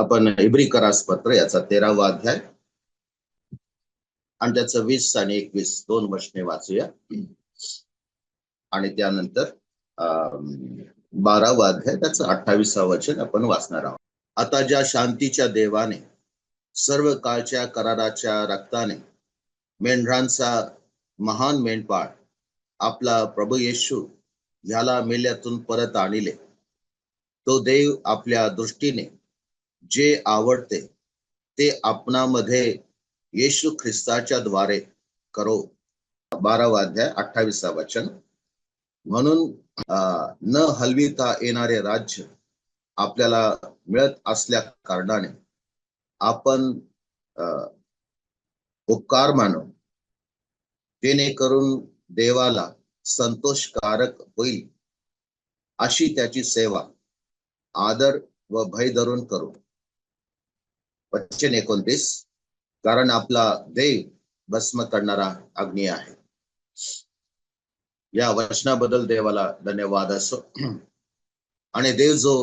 आपण इब्री पत्र याचा 13वा अध्याय आणि त्याचं 20 आणि 21 दोन वचने वाचूया आणि त्यानंतर 12वा अध्याय त्याचं 28वा वचन आपण वाचणार आहोत. आता ज्या शांतीच्या देवाने सर्व काळच्या कराराच्या रक्ताने मेंढरांचा महान मेंढपाळ आपला प्रभू येशू ह्याला मेल्यातून परत आणले, तो देव आपल्या दृष्टीने जे आवडते ते आपणामध्ये येशू ख्रिस्ताच्या द्वारे करो. 12वा अध्याय 28वा वचन. म्हणून न हलविता येणारे राज्य आपल्याला मिळत असल्या कारणाने आपण उपकार मानू, जेणेकरून देवाला संतोषकारक होईल अशी त्याची सेवा आदर व भय धरून करू. वचन 29. कारण आपला देव भस्म करणारा अग्नी आहे. या वचनाबद्दल देवाला धन्यवाद असो. आणि देव जो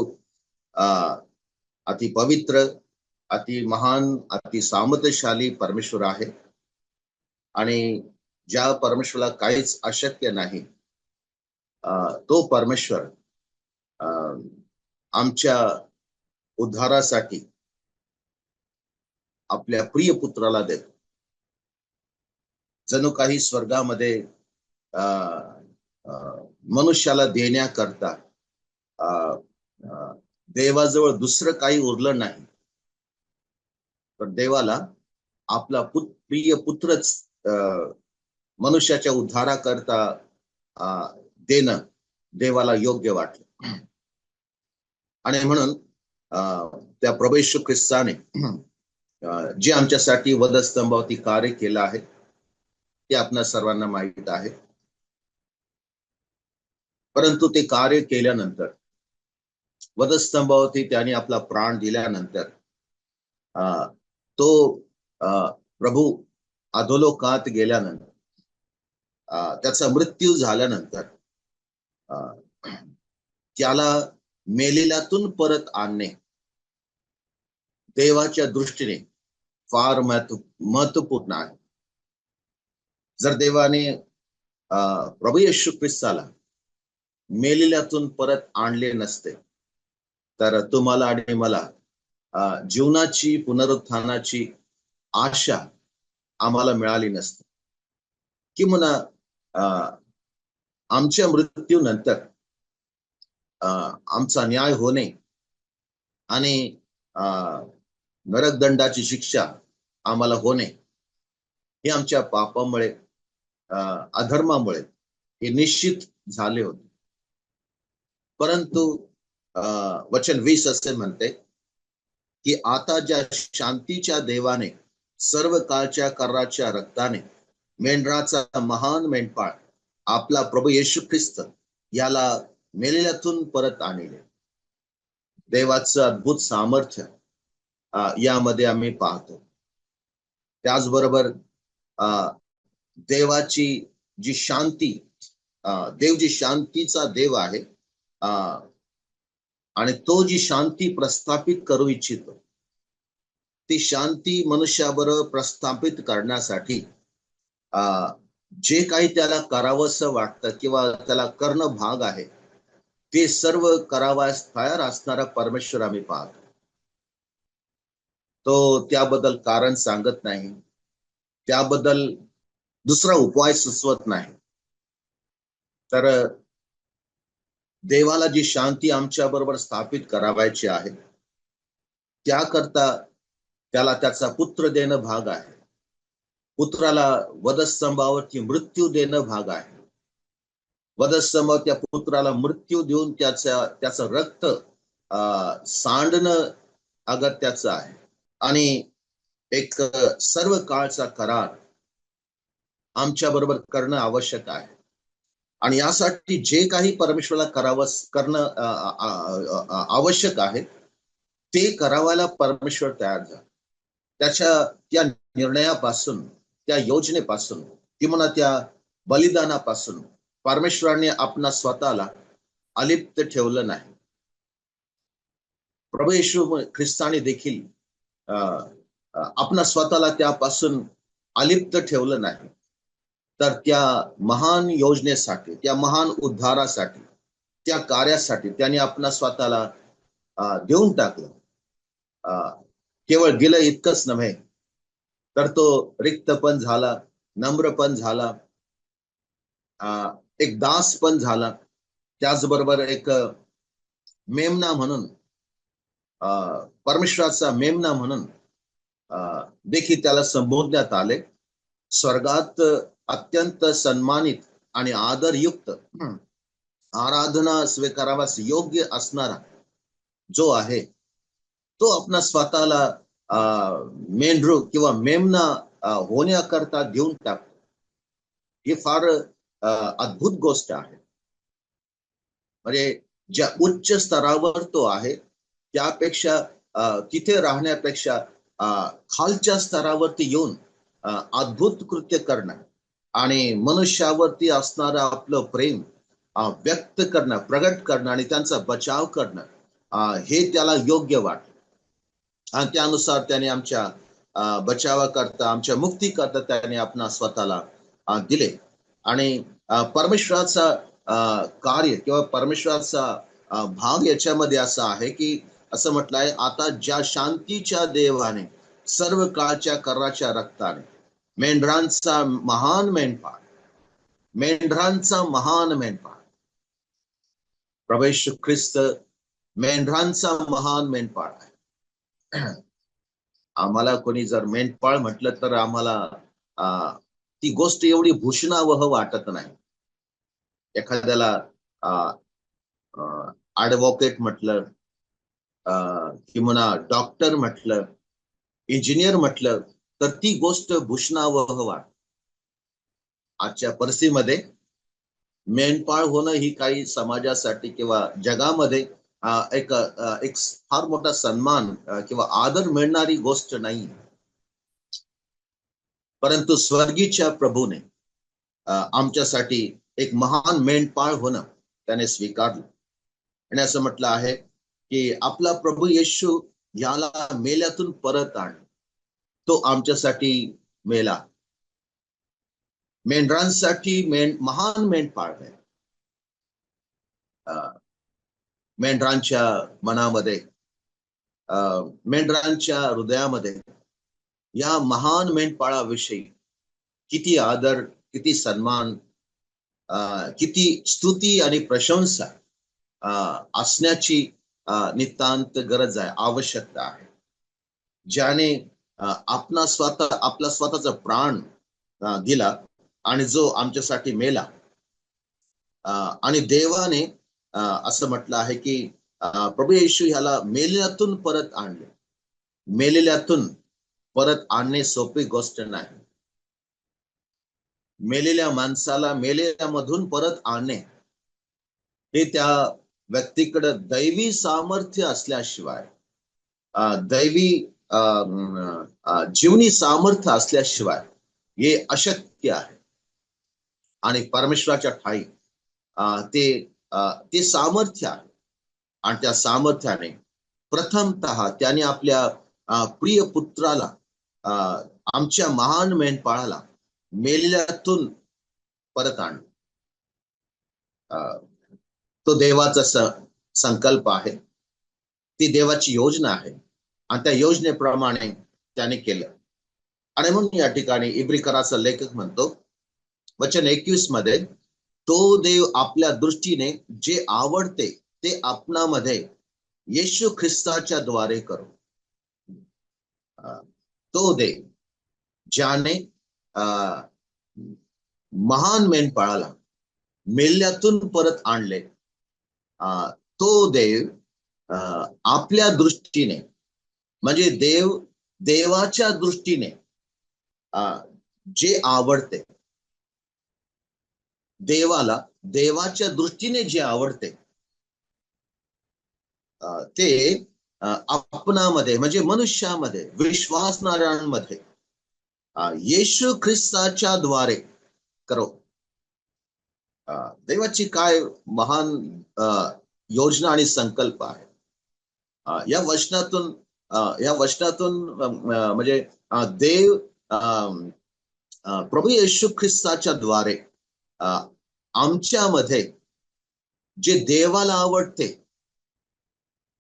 अति पवित्र, अति महान, अति सामर्थ्यशाली परमेश्वर आहे आणि ज्या परमेश्वराला काहीच अशक्य नाही, तो परमेश्वर आमच्या उद्धारासाठी आपल्या प्रिय पुत्राला देतो. जणू काही स्वर्गामध्ये मनुष्याला देण्याकरता देवाजवळ दुसरं काही उरलं नाही, तर देवाला आपला प्रिय पुत्रच मनुष्याच्या उद्धाराकरता देणं देवाला योग्य वाटलं. आणि म्हणून त्या प्रभू येशू ख्रिस्ताने जे आमच्यासाठी वधस्तंभावरती कार्य केलं आहे ते आपल्या सर्वांना माहित आहे. परंतु ते कार्य केल्यानंतर, वधस्तंभावरती त्याने आपला प्राण दिल्यानंतर, तो प्रभू अधोलोकात गेल्यानंतर, त्याचा मृत्यू झाल्यानंतर त्याला मेलेल्यातून परत आणणे देवाच्या दृष्टीने फार महत्वपूर्ण आहे. जर देवाने प्रभू येशू ख्रिस्ताला मेलेल्यातून परत आणले नसते, तर तुम्हाला आणि मला जीवनाची, पुनरुत्थानाची आशा आम्हाला मिळाली नसते. किंवा आमच्या मृत्यूनंतर आमचा न्याय होणे आणि नरकदंडाची शिक्षा आम्हाला होणे हे आमच्या पापामुळे, अधर्मामुळे हे निश्चित झाले होते. परंतु वचन 20 असे म्हणते की आता ज्या शांतीच्या देवाने सर्व काळच्या कराराच्या रक्ताने मेंढराचा महान मेंढपाळ आपला प्रभू येशू ख्रिस्त याला मेलेल्यातून परत आणले. देवाचं अद्भुत सामर्थ्य यामध्ये आम्ही पाहतो. त्याचबरोबर देवाची जी शांती, देव जी शांतीचा देव आहे आणि तो जी शांती प्रस्थापित करू इच्छितो, ती शांती मनुष्याबरोबर प्रस्थापित करण्यासाठी जे काही त्याला करावंसं वाटतं किंवा त्याला करणं भाग आहे, ते सर्व करावयास तयार असणारा परमेश्वर आम्ही पाहतो. तो त्याबद्दल कारण सांगत नाही, त्याबद्दल दुसरा उपाय सुचवत नाही. तर देवाला जी शांती आमच्या बरोबर स्थापित करावायची आहे, त्याकरता त्याला त्याचा पुत्र देणं भाग आहे. पुत्राला वधस्तंभावरती मृत्यू देणं भाग आहे. वधस्तंभावर त्या पुत्राला मृत्यू देऊन त्याचं रक्त सांडणं अगत्याचं आहे. आणि एक सर्व काळचा करार आमच्या बरोबर करणं आवश्यक आहे. आणि यासाठी जे काही परमेश्वराला करणं आवश्यक आहे ते करावायला परमेश्वर तयार झाला. त्या निर्णयापासून, त्या योजनेपासून किंवा त्या बलिदानापासून परमेश्वराने आपणा स्वतःला अलिप्त ठेवलं नाही. प्रभू येशू ख्रिस्ताने देखील आपणा स्वतःला त्यापासून अलिप्त ठेवलं नाही, तर त्या महान योजनेसाठी, त्या महान उद्धारासाठी, त्या कार्यासाठी त्याने आपणा स्वतःला देऊन टाकलं. केवळ गेलं इतकंच नव्हे, तर तो रिक्त पण झाला, नम्र पण झाला, एक दास पण झाला, त्याचबरोबर एक मेमना म्हणून, परमेश्वराचा मेमना म्हणून देखील त्याला संबोधण्यात आले. स्वर्गात अत्यंत सन्मानित आणि आदरयुक्त आराधना स्वीकारावास योग्य असणारा जो आहे, तो आपला स्वतःला मेंढरू किंवा मेमना होण्याकरता देऊन टाकतो. ही फार अद्भुत गोष्ट आहे. म्हणजे ज्या उच्च स्तरावर तो आहे, त्यापेक्षा तिथे राहण्यापेक्षा खालच्या स्तरावरती येऊन अद्भुत कृत्य करणं आणि मनुष्यावरती असणारं आपलं प्रेम व्यक्त करणं, प्रगट करणं आणि त्यांचा बचाव करणं, हे त्याला योग्य वाटतं. आणि त्यानुसार त्याने आमच्या बचावाकरता, आमच्या मुक्तीकरता त्याने आपणा स्वतःला दिले. आणि परमेश्वराचा कार्य किंवा परमेश्वराचा भाग याच्यामध्ये असा आहे की असं म्हटलंय, आता ज्या शांतीच्या देवाने सर्व काळच्या कराच्या रक्ताने मेंढरांचा महान मेंढपाळ, मेंढरांचा महान मेंढपाळ प्रभू येशू ख्रिस्त मेंढरांचा महान मेंढपाळ आहे. आम्हाला कोणी जर मेंढपाळ म्हटलं तर आम्हाला ती गोष्ट एवढी भूषणावह वाटत नाही. एखाद्याला ॲडव्होकेट म्हटलं किंवा डॉक्टर म्हटलं, इंजिनियर म्हटलं, तर ती गोष्ट भूषणावह वाटते. आजच्या परिस्थितीमध्ये मेंढपाळ होणं ही काही समाजासाठी किंवा जगामध्ये एक फार मोठा सन्मान किंवा आदर मिळणारी गोष्ट नाही. परंतु स्वर्गीच्या प्रभूने आमच्यासाठी एक महान मेंढपाळ होणं त्याने स्वीकारलं. आणि असं म्हटलं आहे की आपला प्रभू येशू याला मेल्यातून परत आण, तो आमच्यासाठी मेला. मेंढरांसाठी महान मेंढपाळ आहे. मेंढरांच्या मनामध्ये, मेंढरांच्या हृदयामध्ये या महान मेंढपाळाविषयी किती आदर, किती सन्मान, किती स्तुती आणि प्रशंसा असण्याची नितांत गरज आहे, आवश्यकता आहे. ज्याने आपला स्वतःचा प्राण दिला आणि जो आमच्यासाठी मेला. आणि देवाने असं म्हटलं आहे की प्रभू येशू ह्याला मेलेल्यातून परत आणले. मेलेल्यातून परत आणणे सोपी गोष्ट नाही. मेलेल्या माणसाला मेलेल्यामधून परत आणणे हे त्या व्यक्तीकडे दैवी सामर्थ्य असल्याशिवाय, दैवी जीवनी सामर्थ्य असल्याशिवाय हे अशक्य आहे. आणि परमेश्वराच्या ठाई ते सामर्थ्य आहे. आणि त्या सामर्थ्याने प्रथमतः त्याने आपल्या प्रिय पुत्राला, आमच्या महान मेंढपाळाला मेलेल्यातून परत आणलं. तो देवाचा संकल्प आहे, ती देवाची योजना आहे आणि त्या योजनेप्रमाणे त्याने केलं. आणि म्हणून या ठिकाणी इब्रिकराचा लेखक म्हणतो वचन 21 मध्ये, तो देव आपल्या दृष्टीने जे आवडते ते आपणामध्ये येशू ख्रिस्ताच्या द्वारे करो. तो देव ज्याने महान मेंढपाळाला मेल्यातून परत आणले, तो देव आपल्या दृष्टीने, म्हणजे देवाच्या दृष्टीने जे आवडते, देवाला देवाच्या दृष्टीने जे आवडते ते आपणामध्ये, म्हणजे मनुष्यामध्ये, विश्वासणाऱ्यांमध्ये येशू ख्रिस्ताच्या द्वारे करो. देवाची काय महान योजना आणि संकल्प आहे. या वचनातून म्हणजे देव प्रभू येशू ख्रिस्ताच्या द्वारे आमच्यामध्ये जे देवाला आवडते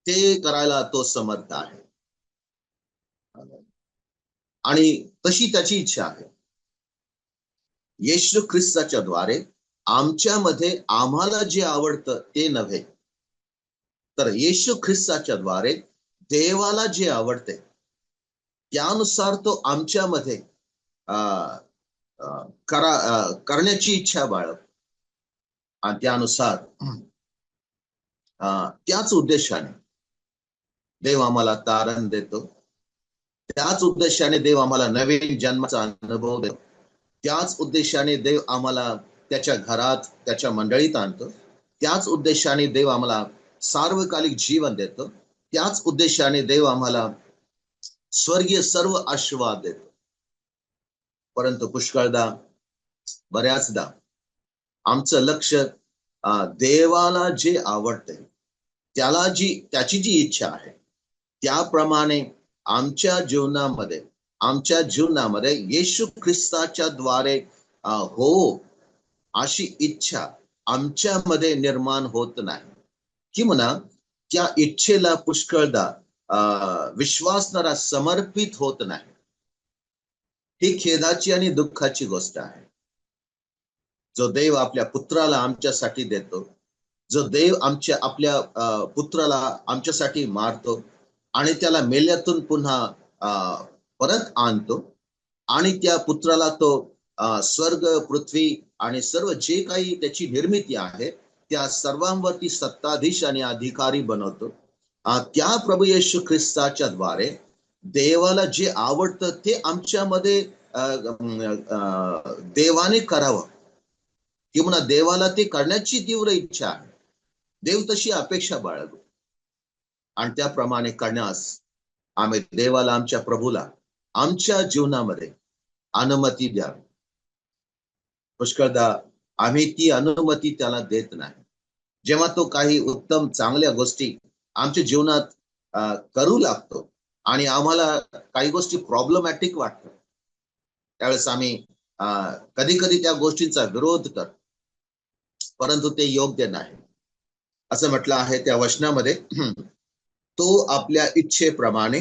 ते करायला तो समर्थ आहे आणि तशी त्याची इच्छा आहे. येशू ख्रिस्ताच्या द्वारे आमच्यामध्ये आम्हाला जे आवडतं ते नव्हे, तर येशू ख्रिस्ताच्या द्वारे देवाला जे आवडते त्यानुसार तो आमच्यामध्ये करण्याची इच्छा बाळग आणि त्यानुसार त्याच उद्देशाने देव आम्हाला तारण देतो. त्याच उद्देशाने देव आम्हाला नवीन जन्माचा अनुभव देतो. त्याच उद्देशाने देव आम्हाला त्याच्या घरात त्याच्या मंडळीत आणतो. त्याच उद्देशाने देव आम्हाला सार्वकालिक जीवन देतो. त्याच उद्देशाने देव आम्हाला स्वर्गीय सर्व आशीर्वाद देतो. परंतु पुष्कळदा बऱ्याचदा आमचं लक्ष देवाला जे आवडते त्याची जी इच्छा आहे त्याप्रमाणे आमच्या जीवनामध्ये येशू ख्रिस्ताच्या द्वारे हो अशी इच्छा आमच्यामध्ये निर्माण होत नाही, की म्हणा त्या इच्छेला पुष्कळदा विश्वासणारा समर्पित होत नाही. ही खेदाची आणि दुःखाची गोष्ट आहे. जो देव आपल्या पुत्राला आमच्यासाठी देतो, जो देव आपल्या पुत्राला आमच्यासाठी मारतो आणि त्याला मेल्यातून पुन्हा परत आणतो आणि त्या पुत्राला तो स्वर्ग पृथ्वी आणि सर्व जे काही त्याची निर्मिती आहे त्या सर्वांवरती सत्ताधीश आणि अधिकारी बनवतो. त्या प्रभू येशू ख्रिस्ताच्या द्वारे देवाला जे आवडतं ते आमच्यामध्ये देवाने करावं, किंवा देवाला ते करण्याची तीव्र इच्छा आहे. देव तशी अपेक्षा बाळगतो आणि त्याप्रमाणे करण्यास आम्ही देवाला आमच्या प्रभूला आमच्या जीवनामध्ये अनुमती द्यावी. पुष्कळदा आम्ही ती अनुमती त्याला देत नाही. जेव्हा तो काही उत्तम चांगल्या गोष्टी आमच्या जीवनात करू लागतो आणि आम्हाला काही गोष्टी प्रॉब्लेमॅटिक वाटतात त्यावेळेस आम्ही कधी कधी त्या गोष्टींचा विरोध करतो, परंतु ते योग्य नाही. असं म्हटलं आहे त्या वचनामध्ये, तो आपल्या इच्छेप्रमाणे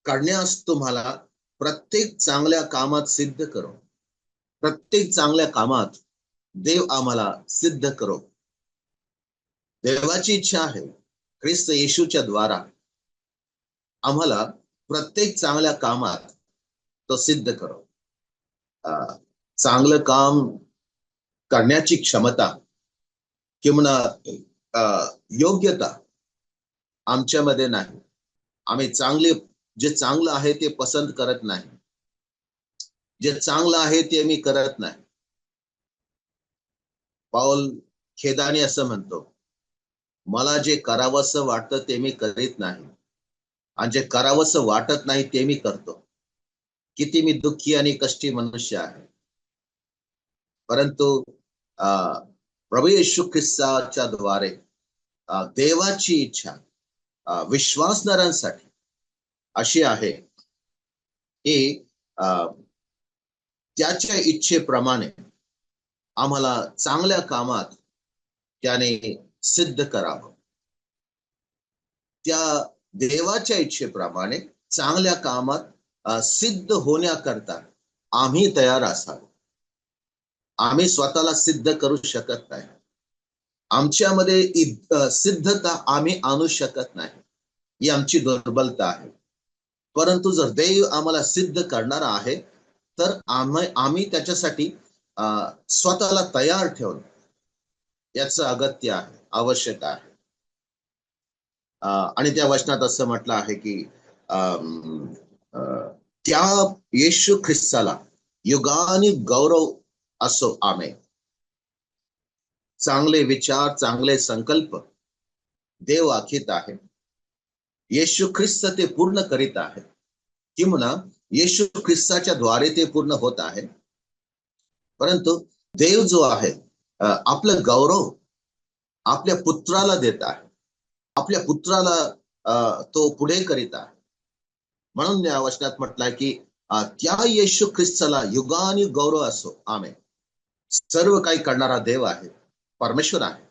करण्यास तुम्हाला प्रत्येक चांगल्या कामात सिद्ध करो. प्रत्येक चांगल्या कामात देव आम्हाला सिद्ध करो. देवाची इच्छा आहे ख्रिस्त येशूच्या द्वारा आम्हाला प्रत्येक चांगल्या कामात तो सिद्ध करो. चांगलं काम करण्याची क्षमता किंवा योग्यता आमच्यामध्ये नाही. आम्ही जे चांगलं आहे ते पसंत करत नाही. जे चांगलं आहे ते मी करत नाही. पाऊल खेदाने असं म्हणतो, मला जे करावंसं वाटतं ते मी करीत नाही आणि जे करावंसं वाटत नाही ते मी करतो. किती मी दुःखी आणि कष्टी मनुष्य आहे. परंतु प्रभू येशू ख्रिस्ताच्या द्वारे देवाची इच्छा विश्वासणाऱ्यांसाठी अशी आहे की त्याच्या इच्छेप्रमाणे आम्हाला चांगल्या कामात त्याने सिद्ध करावं. त्या देवाच्या इच्छेप्रमाणे चांगल्या कामात सिद्ध होण्याकरता आम्ही तयार असावं. आम्ही स्वतःला सिद्ध करू शकत नाही. आमच्यामध्ये सिद्धता आम्ही आणू शकत नाही. ही आमची दुर्बलता आहे. परंतु जर देव आम्हाला सिद्ध करणारा आहे तर आम्ही त्याच्यासाठी स्वतःला तयार ठेवणं याचं अगत्य आहे, आवश्यक आहे. आणि त्या वचनात असं म्हटलं आहे की त्या येशू ख्रिस्ताला युगानी गौरव असो. आमेन. चांगले विचार, चांगले संकल्प देव आखीत आहे. येशू ख्रिस्त ते पूर्ण करीत आहे, किंवा येशू ख्रिस्ताच्या द्वारे ते पूर्ण होत आहे. परंतु देव जो आहे आपलं गौरव आपल्या पुत्राला देत आहे. आपल्या पुत्राला तो पुढे करीत आहे. म्हणून या वचनात म्हटलंय की त्या येशू ख्रिस्ताला युगानुयुग गौरव असो. आमेन. सर्व काही करणारा देव आहे, परमेश्वर आहे,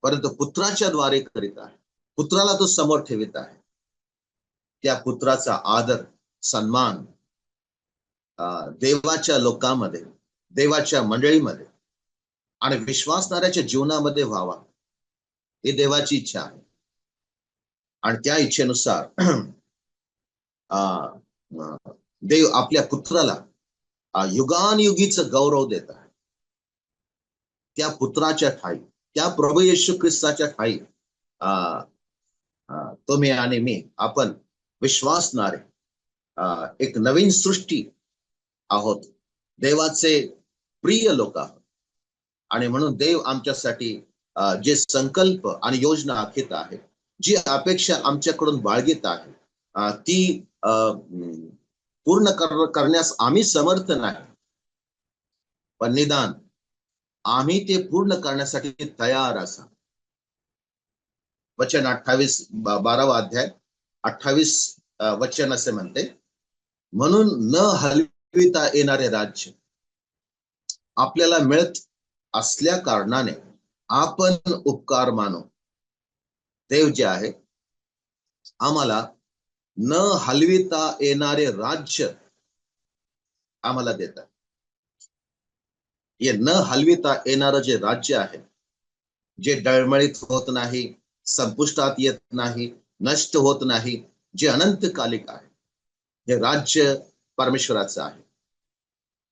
परंतु पुत्राच्या द्वारे करीत आहे. पुत्राला तो समोर ठेवित आहे. त्या पुत्राचा आदर, सन्मान देवाच्या लोकांमध्ये, देवाच्या मंडळीमध्ये आणि विश्वासणाऱ्याच्या जीवनामध्ये व्हावा, ही देवाची इच्छा आहे. आणि त्या इच्छेनुसार देव आपल्या पुत्राला युगानुयुगीच गौरव देत आहे. त्या पुत्राच्या ठाई, त्या प्रभू येशू ख्रिस्ताच्या ठाई तुम्ही आणि मी, आपण विश्वासणारे एक नवीन सृष्टी आहोत, देवाचे प्रिय लोक आहोत. आणि म्हणून देव आमच्यासाठी जे संकल्प आणि योजना आखीत आहे, जी अपेक्षा आमच्याकडून बाळगीत आहे, ती पूर्ण करण्यास आम्ही समर्थ नाही, पण निदान आम्ही ते पूर्ण करण्यासाठी तयार असा. वचन 28, 12वा अध्याय 28 वचन असे म्हणते, म्हणून न हलविता येणारे राज्य आपल्याला मिळत असल्या कारणाने आपण उपकार मानू. देव जे आहे आम्हाला न हलविता येणारे राज्य आम्हाला देतात. हे न हलविता येणारं जे राज्य आहे, जे डळमळीत होत नाही, संपुष्टात येत नाही, नष्ट होत नाही, जे अनंतकालिक आहे, हे राज्य परमेश्वराचं आहे.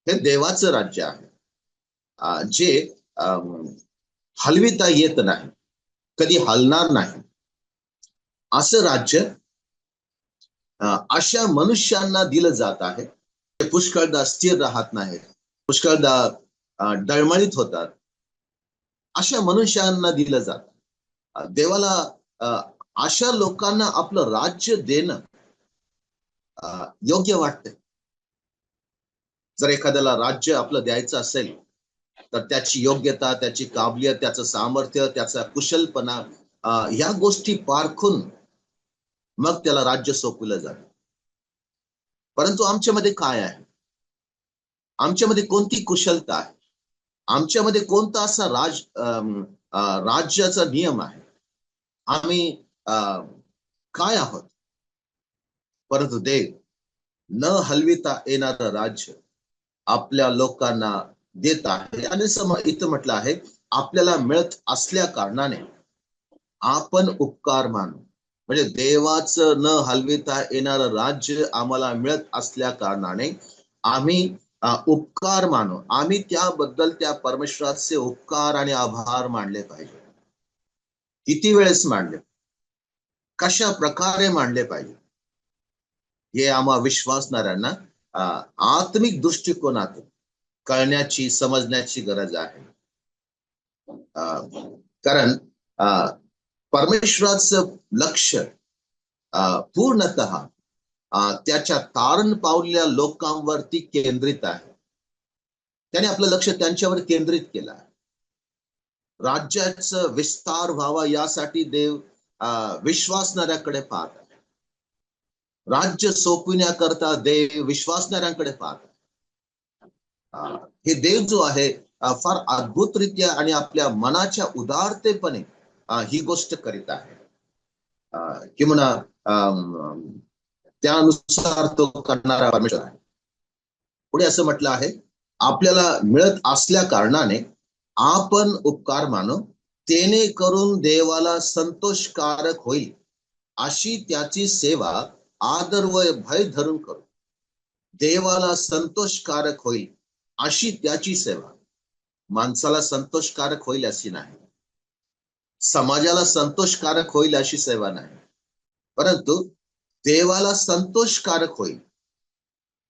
हे देवाचं राज्य आहे, जे हलविता येत नाही, कधी हलणार नाही. असं राज्य अशा मनुष्यांना दिलं जात आहे, ते पुष्कळदा स्थिर राहत नाहीत, पुष्कळदा डळमळीत होतात. अशा मनुष्यांना दिलं जात. देवाला अशा लोकांना आपलं राज्य देणं योग्य वाटते. जर एखाद्याला राज्य आपलं द्यायचं असेल, तर त्याची योग्यता, त्याची काबिलियत, त्याचं सामर्थ्य, त्याचा कुशलपणा, या गोष्टी पारखून मग त्याला राज्य सोपवलं जातं. परंतु आमच्यामध्ये काय आहे? आमच्यामध्ये कोणती कुशलता आहे? आमच्यामध्ये कोणता असा राज्याचा नियम आहे? आम्ही काय आहोत? परंतु देव न हलविता येणारं राज्य आपल्या लोकांना देत आहे. आणि इथं म्हटलं आहे, आपल्याला मिळत असल्या कारणाने आपण उपकार मानू. म्हणजे देवाचं न हलविता येणारं राज्य आम्हाला मिळत असल्या कारणाने आम्ही उपकार मानू. आम्ही त्याबद्दल त्या परमेश्वराचे उपकार आणि आभार मानले पाहिजे. किती वेळेस मानले, कशा प्रकारे मानले पाहिजे, हे आम्हा विश्वासणाऱ्यांना आत्मिक दृष्टिकोनातून कळण्याची, समजण्याची गरज आहे. कारण परमेश्वराचं लक्ष पूर्णतः त्याच्या तारण पावलेल्या लोकांवरती केंद्रित आहे. त्याने आपलं लक्ष त्यांच्यावर केंद्रित केलं आहे. राज्याचं विस्तार व्हावा यासाठी देव विश्वासणाऱ्याकडे पाहत आहे. राज्य सोपविण्याकरता देव विश्वासणाऱ्यांकडे पाहत आहे. हे देव जो आहे फार अद्भुतरित्या आणि आपल्या मनाच्या उदारतेपणे ही गोष्ट करीत आहे. किंवा त्यानुसार तो करणारा परमेश्वर आहे. पुढे असं म्हटलं आहे, आपल्याला मिळत असल्या कारणाने आपण उपकार मानू, तेने करून देवाला संतोषकारक होईल अशी त्याची सेवा आदर व भय धरून करू. देवाला संतोषकारक होईल अशी त्याची सेवा. माणसाला संतोषकारक होईल अशी नाही, समाजाला संतोषकारक होईल अशी सेवा नाही, परंतु देवाला संतोषकारक होईल,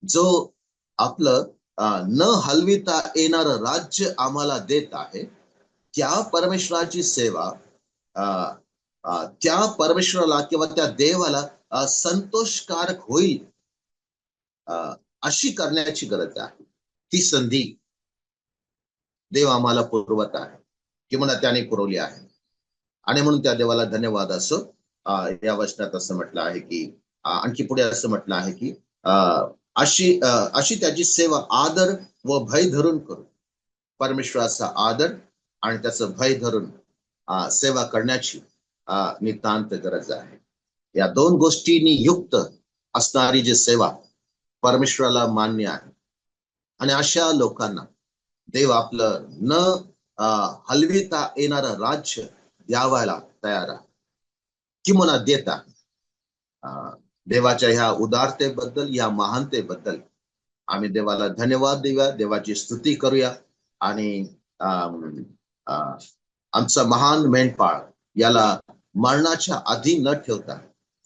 जो आपलं न हलविता येणारं राज्य आम्हाला देत आहे, त्या परमेश्वराची सेवा त्या परमेश्वराला किंवा त्या देवाला संतोषकारक होईल अशी करण्याची गरज आहे. ती संधी देव आम्हाला पुरवत आहे, किंवा त्याने पुरवली आहे. आणि म्हणून त्या देवाला धन्यवाद असो. या वचनात असं म्हटलं आहे की आणखी पुढे असं म्हटलं आहे की अशी त्याची सेवा आदर व भय धरून करू. परमेश्वराचा आदर आणि त्याचं भय धरून सेवा करण्याची नितांत गरज आहे. या दोन गोष्टींनी युक्त असणारी जी सेवा परमेश्वराला मान्य आहे. आणि अशा लोकांना देव आपलं न हलविता येणारं राज्य द्यावायला तयार आहे, किंवा देत आहे. देवाच्या ह्या उदारतेबद्दल, या महानतेबद्दल आम्ही देवाला धन्यवाद देऊया, देवाची स्तुती करूया. आणि आमचा महान मेंढपाळ याला मरणाच्या आधी न ठेवता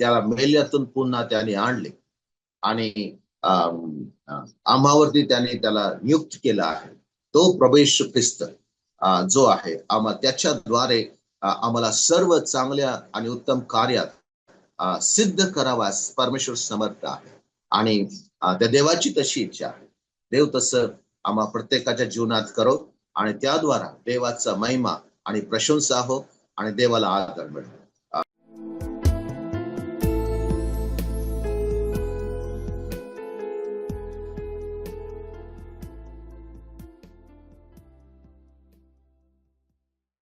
त्याला मेल्यातून पुन्हा त्याने आणले आणि आम्हावरती त्याने त्याला नियुक्त केला आहे. तो प्रभू येशू ख्रिस्त जो आहे, त्याच्याद्वारे आम्हाला सर्व चांगल्या आणि उत्तम कार्यात सिद्ध करावास परमेश्वर समर्थ आहे. आणि त्या देवाची तशी इच्छा आहे. देव तसं आम्हा प्रत्येकाच्या जीवनात करो आणि त्याद्वारा देवाचा महिमा आणि प्रशंसा हो आणि देवाला आदर मिळो.